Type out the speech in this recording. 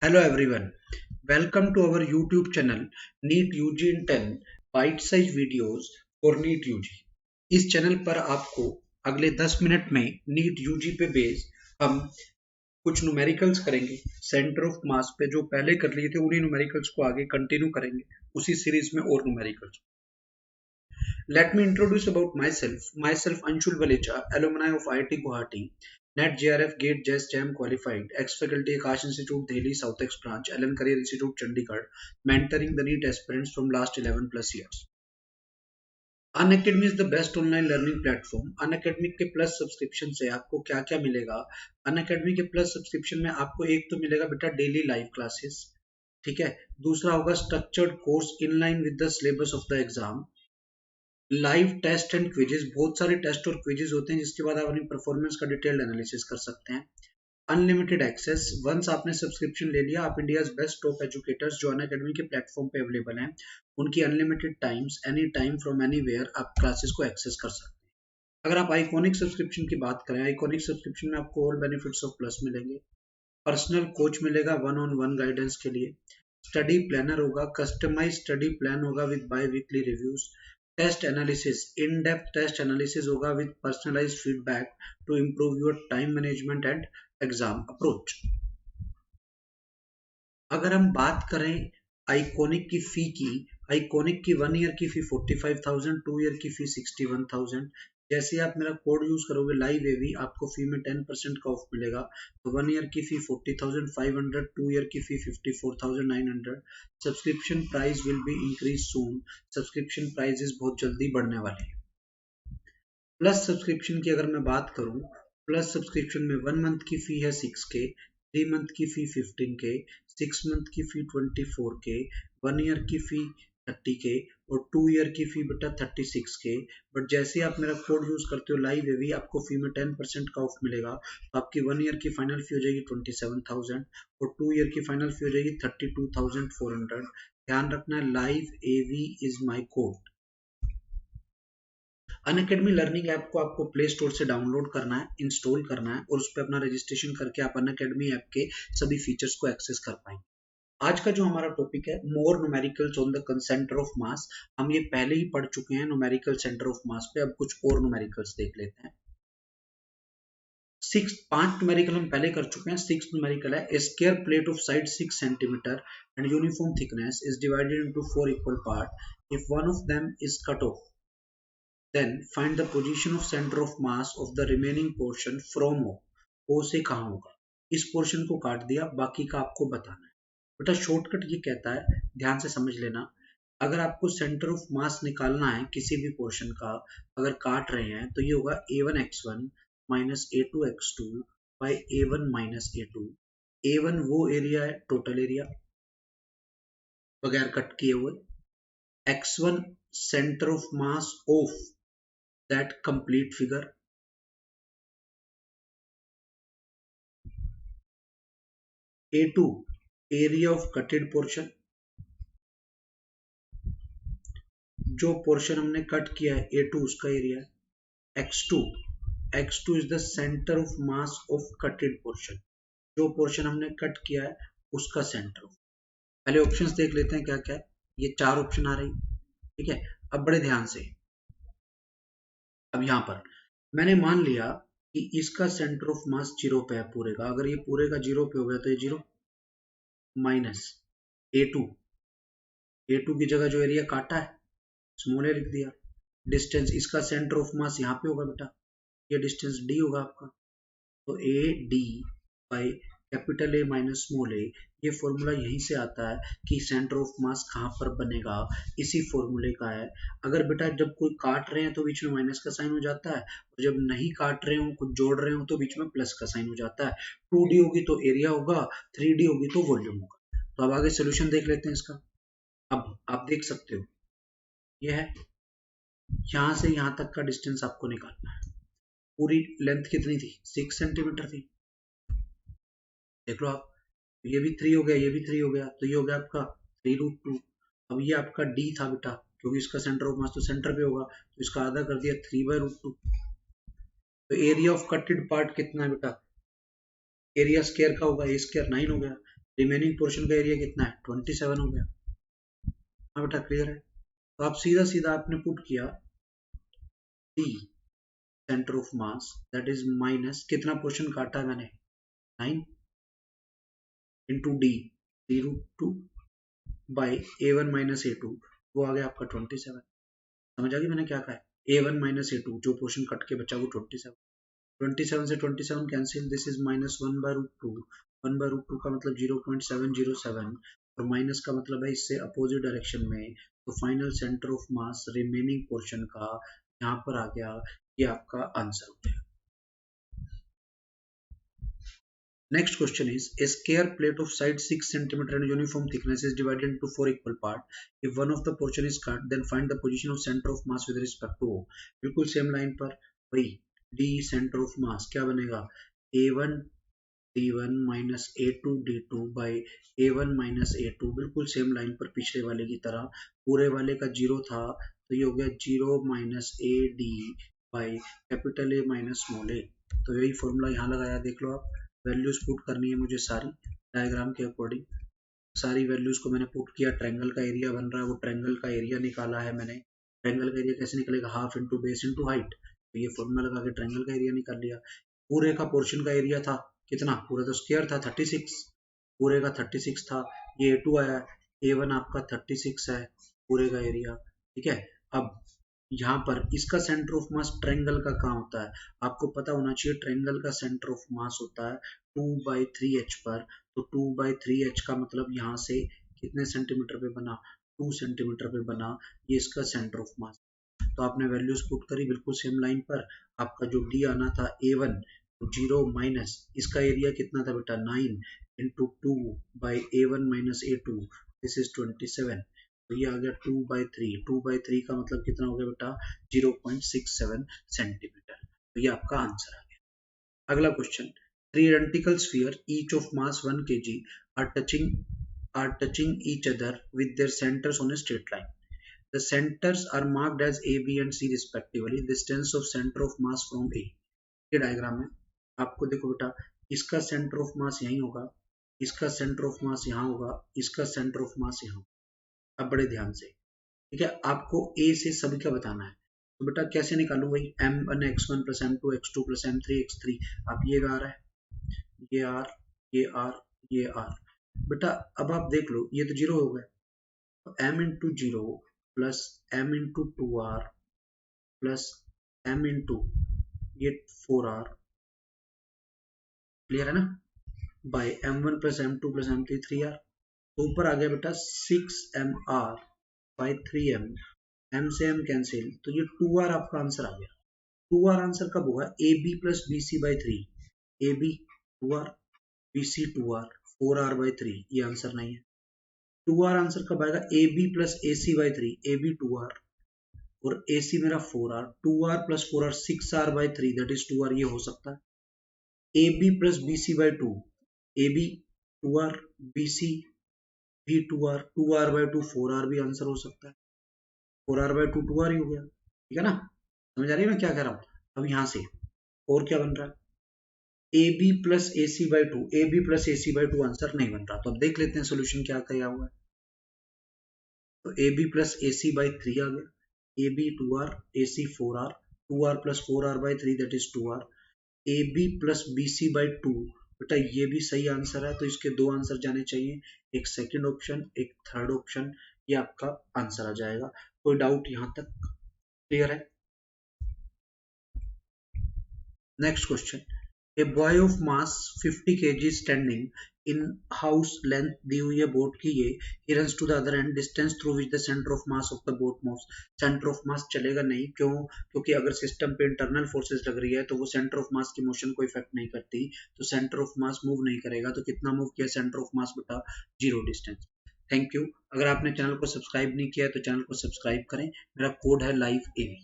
Hello everyone, welcome to our YouTube channel NEET UG in 10 bite size videos for NEET UG। इस channel पर आपको अगले 10 minute में NEET UG पे base हम कुछ न्यूमेरिकल्स करेंगे सेंटर ऑफ मास पे। जो पहले कर लिए थे उन्हीं न्यूमेरिकल्स को आगे कंटिन्यू करेंगे उसी सीरीज में और numericals. Let me introduce about myself. Myself Anshul Valecha, alumni of IIT Guwahati, NET JRF GATE JES JAM qualified, ex-faculty Akash Institute Delhi South Ex branch, Allen Career Institute Chandigarh, mentoring the NEET aspirants from last 11 plus years. Unacademy is the best online learning platform. Unacademy के plus subscription से आपको क्या क्या मिलेगा? Unacademy के plus subscription में आपको एक तो मिलेगा बेटा डेली लाइव क्लासेस, ठीक है। दूसरा होगा structured course in line with the syllabus of the exam, live test and quizzes, बहुत सारे टेस्ट और क्विजेस होते हैं जिसके बाद आप अपनी परफॉर्मेंस का डिटेल्ड एनालिसिस कर सकते हैं। अनलिमिटेड एक्सेस, वंस आपने सब्सक्रिप्शन ले लिया आप इंडिया बेस्ट टॉप एजुकेटर्स जो अनअकैडमी के प्लेटफॉर्म पे अवेलेबल हैं उनकी unlimited times any time from anywhere आप क्लासेस को एक्सेस कर सकते हैं। अगर आप आइकॉनिक सब्सक्रिप्शन की बात करें, आइकॉनिक सब्सक्रिप्शन में आपको ऑल बेनिफिट्स ऑफ प्लस मिलेंगे। पर्सनल कोच मिलेगा वन ऑन वन गाइडेंस के लिए, स्टडी प्लानर होगा, कस्टमाइज स्टडी प्लान होगा with biweekly reviews, test analysis, in depth test analysis होगा with personalised feedback to improve your time management and exam approach. अगर हम बात करें आइकॉनिक की फी की, आइकॉनिक की 1 ईयर की फी 45,000, 2 ईयर की फी 61,000। जैसे आप मेरा कोड यूज करोगे लाइव एवी आपको फी में 10% का ऑफ मिलेगा। तो 1 ईयर की फी 40,500, 2 ईयर की fee 54,900। Subscription price will be increase soon, subscription prices बहुत जल्दी बढ़ने वाले हैं। प्लस सब्सक्रिप्शन की अगर मैं बात करूं, प्लस सब्सक्रिप्शन में 1 मंथ की फी है 6K, 3 मंथ की फी 15K, 6 मंथ की फी 24K, 1 ईयर की फी 30K और 2 ईयर की फी बेटा 36K। बट जैसे आप मेरा कोड यूज करते हो लाइव एवी आपको फी में 10% का ऑफ मिलेगा। तो आपकी 1 ईयर की फाइनल फी हो जाएगी 27,000 और 2 ईयर की फाइनल फी हो जाएगी 32,400। ध्यान रखना है live AV is my code. Unacademy learning app को आपको प्ले स्टोर से डाउनलोड करना है, इंस्टॉल करना है और उस पर अपना रजिस्ट्रेशन करके आप अनअकैडमी ऐप के सभी फीचर्स को एक्सेस कर पाएंगे। आज का जो हमारा टॉपिक है more numericals on the centre of mass. हम ये पहले ही पढ़ चुके हैं न्यूमेरिकल सेंटर ऑफ मास पे, अब कुछ और न्यूमेरिकल्स देख लेते हैं। 5 न्यूमेरिकल हम पहले कर चुके हैं। 6 न्यूमेरिकल है, a square plate of side 6 cm and uniform thickness is divided into 4 equal part. If one of them is cut off, then find the position of center of mass of the remaining portion from O। O से कहाँ होगा? इस portion को काट दिया, बाकी का आपको बताना है। बेटा शॉर्टकट ये कहता है, ध्यान से समझ लेना, अगर आपको सेंटर ऑफ मास निकालना है किसी भी पोर्शन का, अगर काट रहे हैं तो ये होगा a1x1 minus a2x2 by a1 minus a2। a1 वो एरिया है टोटल एरिया बगैर कट किए हुए, x1 centre of mass of that complete figure, A2 area of cutted portion, जो पोर्शन हमने कट किया है A2 उसका एरिया है। x2 is the center of mass of cutted portion, जो पोर्शन हमने कट किया है उसका सेंटर। पहले ऑप्शंस देख लेते हैं क्या क्या है। ये 4 ऑप्शन आ रही, ठीक है। अब बड़े ध्यान से, अब यहां पर मैंने मान लिया कि इसका सेंटर ऑफ मास 0 पे है पूरे का। अगर ये पूरे का 0 पे हो गया तो ये 0 माइनस A2, A2 की जगह जो एरिया काटा है स्मॉल ए लिख दिया। डिस्टेंस, इसका सेंटर ऑफ मास यहाँ पे होगा बेटा, ये डिस्टेंस d होगा आपका। तो A D by capital A minus small A, ये फॉर्मूला यहीं से आता है कि सेंटर ऑफ मास कहाँ पर बनेगा, इसी फॉर्मूले का है। अगर बेटा जब कोई काट रहे हैं तो बीच में माइनस का साइन हो जाता है, और जब नहीं काट रहे हो कुछ जोड़ रहे हो तो बीच में प्लस का साइन हो जाता है। 2D होगी तो एरिया होगा, 3D होगी तो वॉल्यूम होगा। तो अब आगे सोल्यूशन देख लेते हैं इसका। अब आप देख सकते हो यह है, यहां से यहां तक का डिस्टेंस आपको निकालना है। पूरी लेंथ कितनी थी? 6 सेंटीमीटर थी। देख लो आप, ये भी 3 हो गया, ये भी 3 हो गया, तो ये हो गया आपका 3√2। अब ये आपका d था बेटा, क्योंकि इसका सेंटर ऑफ मास तो सेंटर पे होगा, तो इसका आधा कर दिया 3/√2। तो एरिया ऑफ कटेड पार्ट कितना है बेटा? एरिया स्क्वायर का होगा, a² 9 हो गया, रिमेनिंग पोर्शन का एरिया कितना है 27 हो गया। हाँ बेटा क्लियर है। तो आप सीधा सीधा आपने पुट किया D centre of mass that is minus कितना पोर्शन काटा मैंने 9 into D 3√2 by A1 minus A2 वो आ गया आपका 27। समझ आ गई मैंने क्या कहा है A1 माइनस A2 जो पोर्शन कट के बचा वो 27। 27 से 27 कैंसिल दिस इज माइनस 1/√2 1/√2 का मतलब 0.707 और माइनस का मतलब है इससे अपोजिट डायरेक्शन में। तो final centre of mass remaining portion का यहाँ पर आ गया, ये आपका आंसर हो गया। Next question is a square plate of side 6 cm and uniform thickness is divided into 4 equal parts. If one of the portion is cut, then find the position of center of mass with respect to O. बिल्कुल same line पर वही D center of mass क्या बनेगा A1 D1 minus A2 D2 by A1 minus A2 बिल्कुल same line पर पिछले वाले की तरह। पूरे वाले का 0 था तो ये हो गया 0 minus AD by capital A minus small a। तो यही फॉर्मूला यहाँ लगाया, देख लो आप। वैल्यूज पुट करनी है मुझे सारी डायग्राम के अकॉर्डिंग। सारी वैल्यूज को मैंने पुट किया। ट्रायंगल का एरिया बन रहा है, वो ट्रायंगल का एरिया निकाला है मैंने। ट्रायंगल का एरिया कैसे निकलेगा half into base into height. तो ये फॉर्मूला लगा के ट्रायंगल का एरिया निकाल लिया। पूरे का पोर्शन का एरिया था कितना, पूरा तो स्क्वायर था 36, पूरे का 36 था। ये A2 आया, A1 आपका 36 है पूरे का एरिया। ठीक है, अब यहाँ पर इसका सेंटर ऑफ मास ट्रायंगल का कहाँ होता है आपको पता होना चाहिए। ट्रायंगल का सेंटर ऑफ मास होता है 2/3h पर। तो 2/3h का मतलब यहाँ से कितने सेंटीमीटर पे बना 2 सेंटीमीटर पे बना, ये इसका सेंटर ऑफ मास। तो आपने वैल्यूज पुट करी बिल्कुल सेम लाइन पर। आपका जो डी आना था A1 0 माइनस इसका एरिया कितना था बेटा 9 into 2 by A1 minus A2 this is 27। तो ये आ गया 2/3। 2/3 का मतलब कितना हो गया बेटा 0.67 सेंटीमीटर। तो ये आपका आंसर आ गया। अगला question, three identical sphere each of mass 1 kg are touching each other with their centers on a straight line. The centers are marked as A, B and C respectively. Distance of center of mass from A. ये diagram है। आपको देखो बेटा इसका centre of मास यहीं होगा, इसका centre of मास यहाँ होगा, इसका सेंटर ऑफ मास यहाँ। अब बड़े ध्यान से, ठीक है, आपको A से सभी का बताना है। तो बेटा कैसे निकालूं भाई m1 x1 plus m2 x2 plus m3 x3। आप ये आ रहा है, ये r ये r ये r। बेटा अब आप देख लो ये तो 0 हो गए, तो m into 0 plus m into 2r plus m into ये 4r, क्लियर है ना, bye m1 plus m2 plus m3 3r। तो ऊपर आ गया बेटा 6mr बाई 3m, m से m कैंसिल, तो ये 2r आपका आंसर आ गया। 2r आंसर कब होगा ab plus bc by 3, ab 2r bc 2r 4r by 3, ये आंसर नहीं है। 2r आंसर कब आएगा ab plus ac by 3, ab 2r और ac मेरा 4r, 2r plus 4r 6r by 3 that is 2r, ये हो सकता है। ab plus bc by 2, ab 2r bc भी 2r, 2r बाई 2 4r भी आंसर हो सकता है। 4r बाई 2 2r ही हो गया, ठीक है ना। समझ आ रही है मैं क्या कह रहा हूँ। अब यहाँ से और क्या बन रहा है ab plus ac by 2, ab plus ac by 2 answer नहीं बन रहा। तो अब देख लेते हैं सोल्यूशन क्या किया हुआ है। तो ab प्लस ac बाई 3 आ गया, ab 2r ac 4r, 2r plus 4r by 3 that is 2r, ab plus bc by 2, बेटा ये भी सही आंसर है। तो इसके दो आंसर जाने चाहिए, एक सेकंड ऑप्शन एक थर्ड ऑप्शन, ये आपका आंसर आ जाएगा। कोई डाउट यहाँ तक क्लियर है। Next question, a boy of mass 50 kg standing in house length दी हुई है बोट की, ये he runs to the other end distance through which the centre of mass of the boat moves. Centre of mass चलेगा नहीं, क्यों, क्योंकि अगर सिस्टम पे इंटरनल फोर्सेस लग रही है तो वो सेंटर ऑफ मास की मोशन को इफेक्ट नहीं करती, तो सेंटर ऑफ मास मूव नहीं करेगा। तो कितना मूव किया सेंटर ऑफ मास बेटा 0 डिस्टेंस। Thank you. अगर आपने चैनल को सब्सक्राइब नहीं किया है तो चैनल को सब्सक्राइब करें। मेरा कोड है लाइव AV।